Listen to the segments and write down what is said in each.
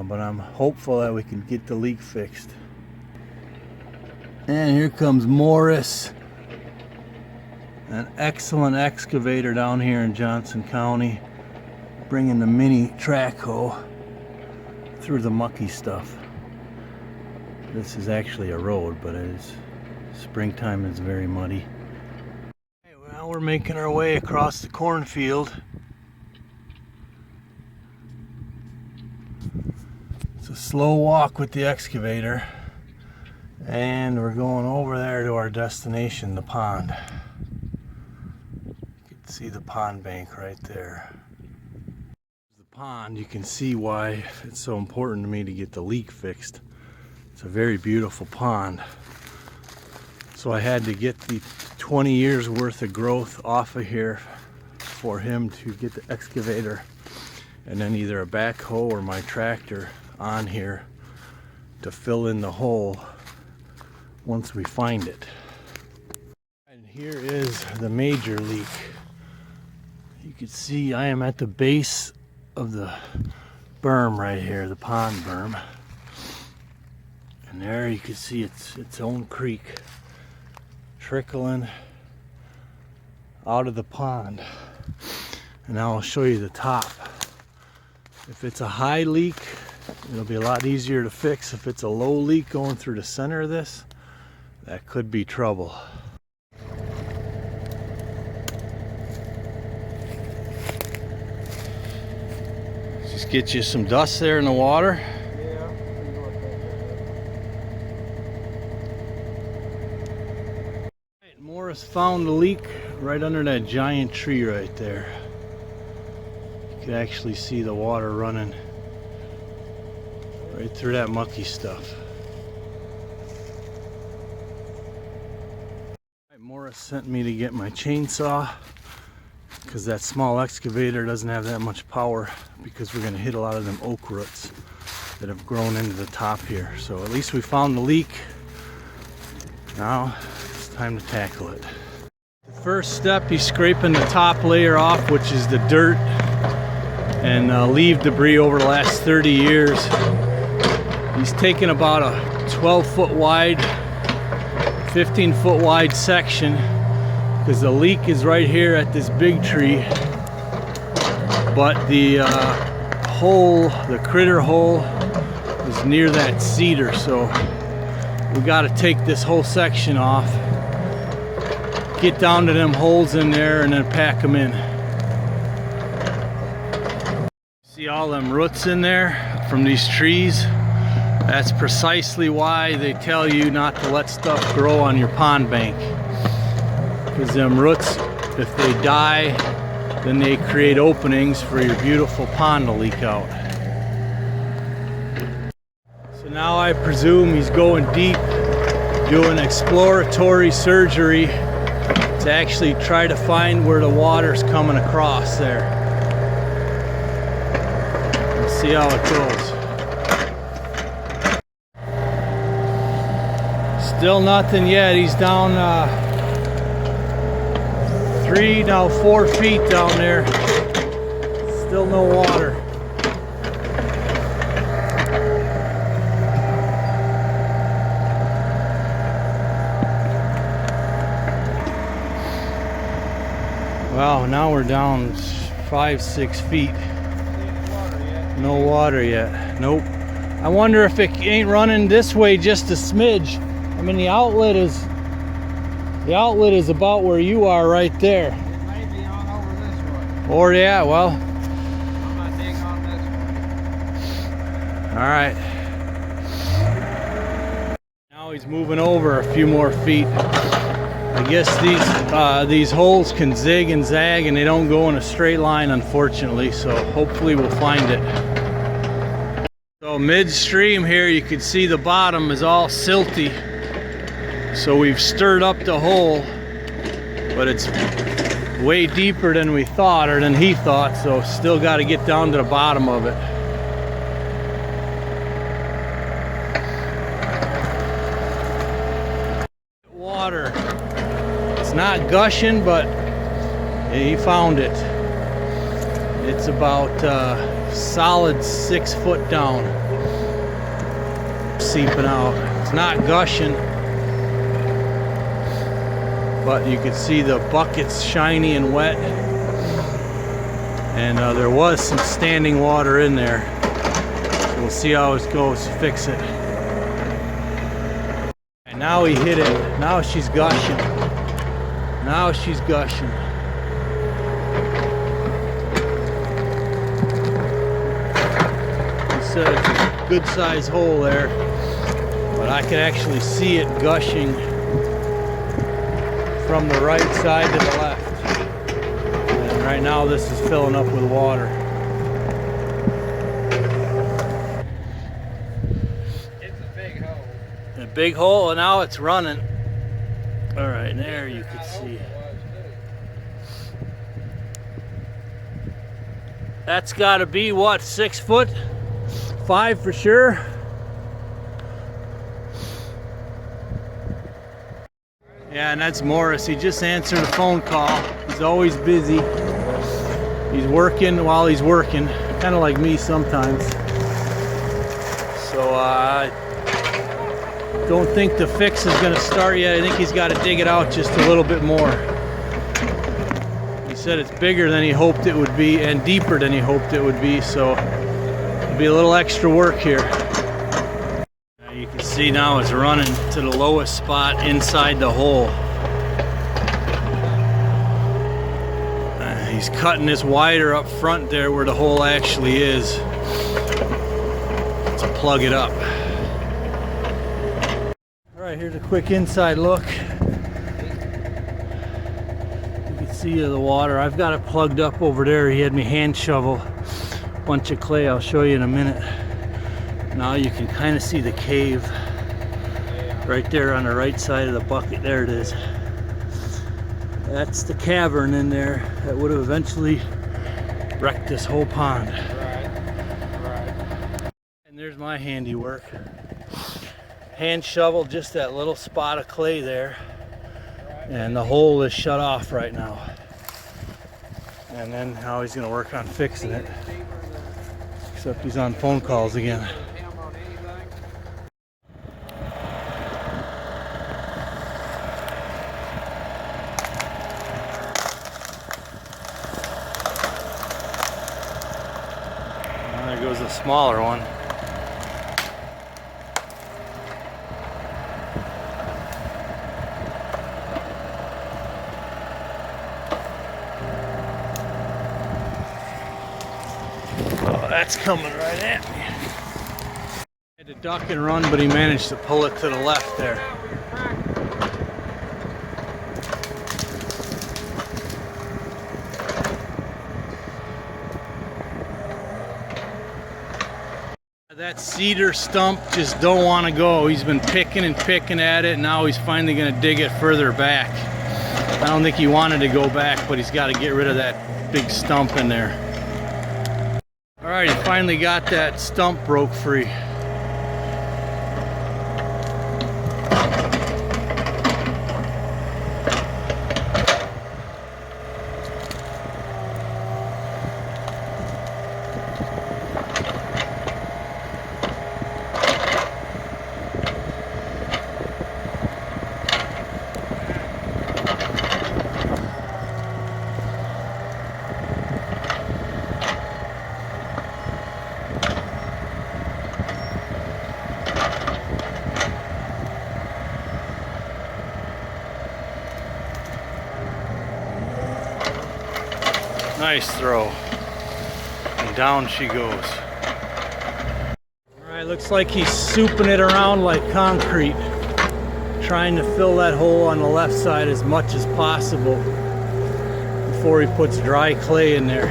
but I'm hopeful that we can get the leak fixed. And here comes Morris, an excellent excavator down here in Johnson County, bringing the mini track hoe through the mucky stuff. This is actually a road, but it is springtime, is very muddy. Okay, well, we're making our way across the cornfield. It's a slow walk with the excavator, and we're going over there to our destination, the pond. You can see the pond bank right there. The pond, you can see why it's so important to me to get the leak fixed. It's a very beautiful pond. So I had to get the 20 years worth of growth off of here for him to get the excavator, and then either a backhoe or my tractor on here to fill in the hole once we find it. And here is the major leak. You can see I am at the base of the berm right here, the pond berm. And there you can see its own creek trickling out of the pond. And now I'll show you the top. If it's a high leak, it'll be a lot easier to fix. If it's a low leak going through the center of this, that could be trouble. Just get you some dust there in the water. Morris found the leak right under that giant tree right there. You can actually see the water running right through that mucky stuff. Morris sent me to get my chainsaw because that small excavator doesn't have that much power, because we're going to hit a lot of them oak roots that have grown into the top here. So at least we found the leak. Now it's time to tackle it. The first step, he's scraping the top layer off, which is the dirt and leaf debris over the last 30 years. He's taken about a 12-foot wide, 15-foot wide section, because the leak is right here at this big tree, but the hole, the critter hole, is near that cedar, so we got to take this whole section off, get down to them holes in there, and then pack them in. See all them roots in there from these trees? That's precisely why they tell you not to let stuff grow on your pond bank. Because them roots, if they die, then they create openings for your beautiful pond to leak out. So now I presume he's going deep, doing exploratory surgery to actually try to find where the water's coming across there. Let's see how it goes. Still nothing yet. He's down 3, now 4 feet down there. Still no water. Wow, now we're down 5-6 feet. No water yet. Nope. I wonder if it ain't running this way just a smidge. I mean, the outlet is about where you are right there. It may be on over this way. Or yeah, well. I'm gonna dig on this way. All right. Now he's moving over a few more feet. I guess these holes can zig and zag, and they don't go in a straight line, unfortunately. So hopefully we'll find it. So midstream here, you can see the bottom is all silty. So we've stirred up the hole, but it's way deeper than we thought, or than he thought, so still got to get down to the bottom of it. Water. It's not gushing, but he found it. It's about solid 6 foot down, seeping out. It's not gushing, but you can see the bucket's shiny and wet, and there was some standing water in there. So we'll see how it goes, fix it. And now he hit it. Now she's gushing. Now she's gushing. He said it's a good size hole there, but I can actually see it gushing from the right side to the left. And right now this is filling up with water. It's a big hole. A big hole, and now it's running. All right, there you can see. That's got to be what, 6 foot? 5 for sure. Yeah, and that's Morris. He just answered a phone call. He's always busy. He's working while he's working, kind of like me sometimes. So I don't think the fix is going to start yet. I think he's got to dig it out just a little bit more. He said it's bigger than he hoped it would be and deeper than he hoped it would be, so it'll be a little extra work here. You can see now it's running to the lowest spot inside the hole. He's cutting this wider up front there where the hole actually is to plug it up. Alright, here's a quick inside look. You can see the water. I've got it plugged up over there. He had me hand shovel a bunch of clay. I'll show you in a minute. Now you can kind of see the cave right there on the right side of the bucket. There it is. That's the cavern in there that would have eventually wrecked this whole pond. Right. And there's my handiwork. Hand shovel just that little spot of clay there, and the hole is shut off right now. And then now he's going to work on fixing it. Except he's on phone calls again. There goes a smaller one. Oh, that's coming right at me. Had to duck and run, but he managed to pull it to the left there. That cedar stump just don't want to go. He's been picking and picking at it, and now he's finally going to dig it further back. I don't think he wanted to go back, but he's got to get rid of that big stump in there. Alright, he finally got that stump broke free. Nice throw. And down she goes. Alright, looks like he's souping it around like concrete. Trying to fill that hole on the left side as much as possible before he puts dry clay in there.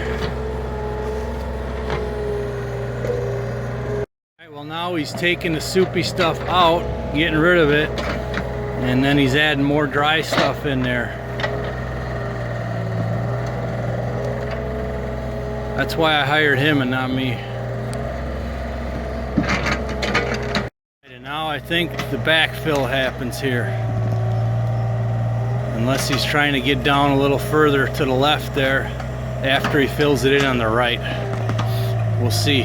Alright, well now he's taking the soupy stuff out, getting rid of it, and then he's adding more dry stuff in there. That's why I hired him and not me. And now I think the backfill happens here. Unless he's trying to get down a little further to the left there after he fills it in on the right. we'll see.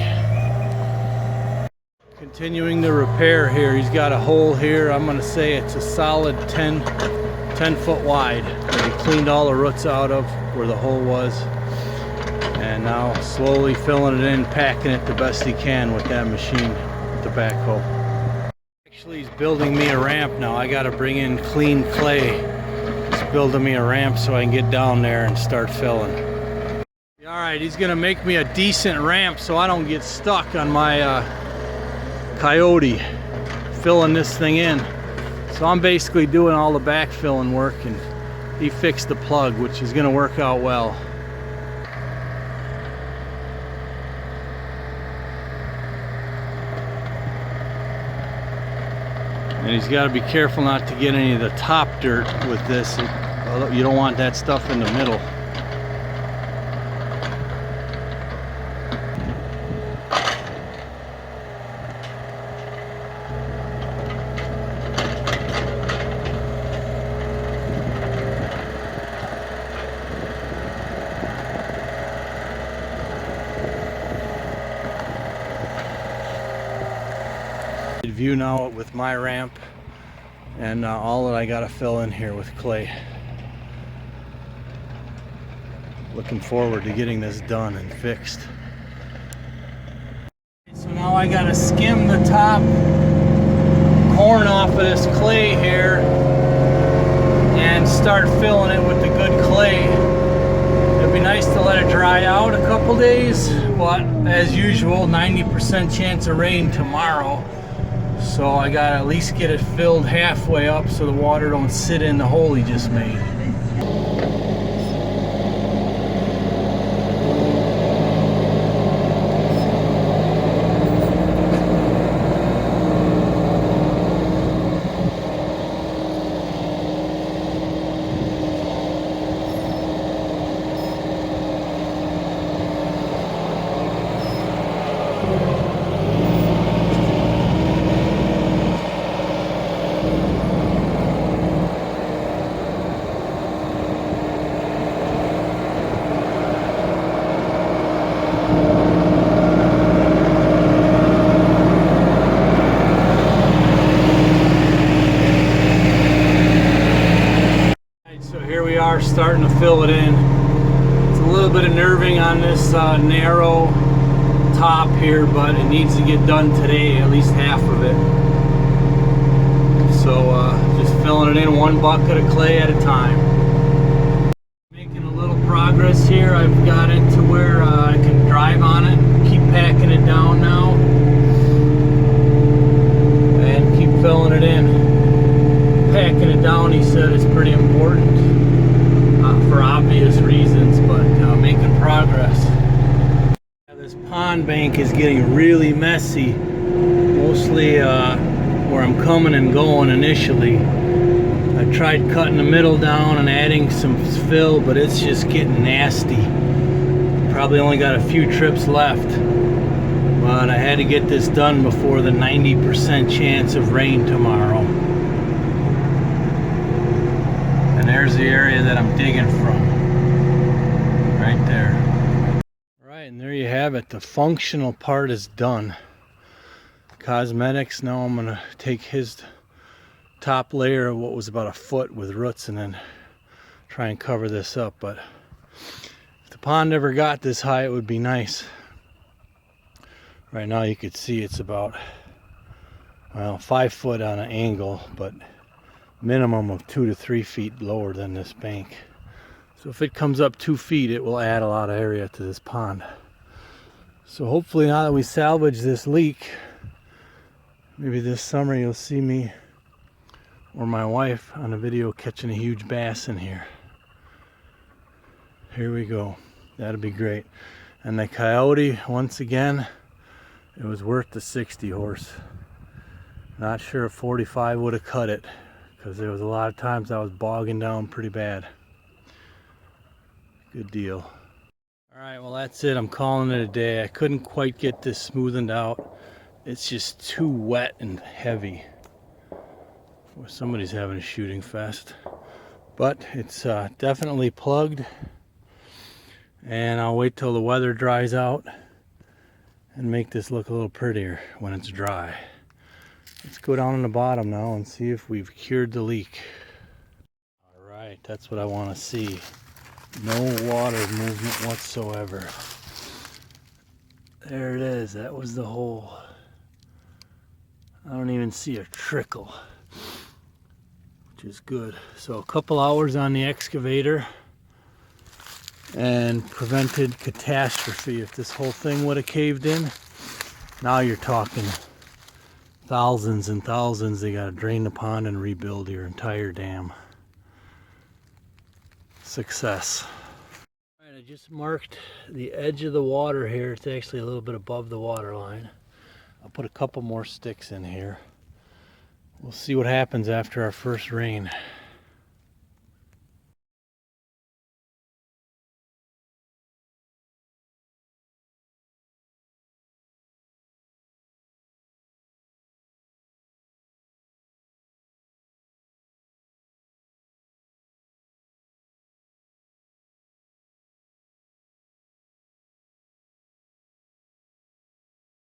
Continuing the repair here. He's got a hole here. I'm gonna say it's a solid 10 foot wide that he cleaned all the roots out of where the hole was, and now slowly filling it in, packing it the best he can with that machine, with the backhoe. Actually, he's building me a ramp now. I gotta bring in clean clay. He's building me a ramp so I can get down there and start filling. Alright, he's gonna make me a decent ramp so I don't get stuck on my Coyote filling this thing in. So I'm basically doing all the backfilling work, and he fixed the plug, which is gonna work out well. And he's got to be careful not to get any of the top dirt with this. You don't want that stuff in the middle. View now with my ramp and all that I gotta fill in here with clay. Looking forward to getting this done and fixed. So now I gotta skim the top corn off of this clay here and start filling it with the good clay. It'd be nice to let it dry out a couple days, but as usual, 90% chance of rain tomorrow. So I gotta at least get it filled halfway up so the water don't sit in the hole he just made. Starting to fill it in. It's a little bit unnerving on this narrow top here, but it needs to get done today, at least half of it. So just filling it in one bucket of clay at a time. Making a little progress here. I've got it to where I can drive on it, keep packing it down now, and keep filling it in. Packing it down, he said, is pretty important. For obvious reasons, but making progress. This pond bank is getting really messy, mostly where I'm coming and going initially. I tried cutting the middle down and adding some fill, but it's just getting nasty. Probably only got a few trips left, but I had to get this done before the 90% chance of rain tomorrow. And there's the area that I'm digging from, right there. All right, and there you have it. The functional part is done. Cosmetics, now I'm gonna take his top layer of what was about a foot with roots and then try and cover this up. But if the pond ever got this high, it would be nice. Right now you could see it's about, well, 5 foot on an angle, but minimum of 2 to 3 feet lower than this bank. So if it comes up 2 feet, it will add a lot of area to this pond. So hopefully now that we salvage this leak, maybe this summer you'll see me or my wife on a video catching a huge bass in here. Here we go. That'll be great. And the Coyote, once again, it was worth the 60 horse. Not sure if 45 would have cut it, because there was a lot of times I was bogging down pretty bad. Good deal. Alright, well that's it. I'm calling it a day. I couldn't quite get this smoothened out. It's just too wet and heavy. Well, somebody's having a shooting fest. But it's definitely plugged. And I'll wait till the weather dries out and make this look a little prettier when it's dry. Let's go down on the bottom now and see if we've cured the leak. All right, that's what I want to see. No water movement whatsoever. There it is. That was the hole. I don't even see a trickle, which is good. So a couple hours on the excavator and prevented catastrophe. If this whole thing would have caved in, now you're talking thousands and thousands. They got to drain the pond and rebuild your entire dam. Success. All right, I just marked the edge of the water here. It's actually a little bit above the water line. I'll put a couple more sticks in here. We'll see what happens after our first rain.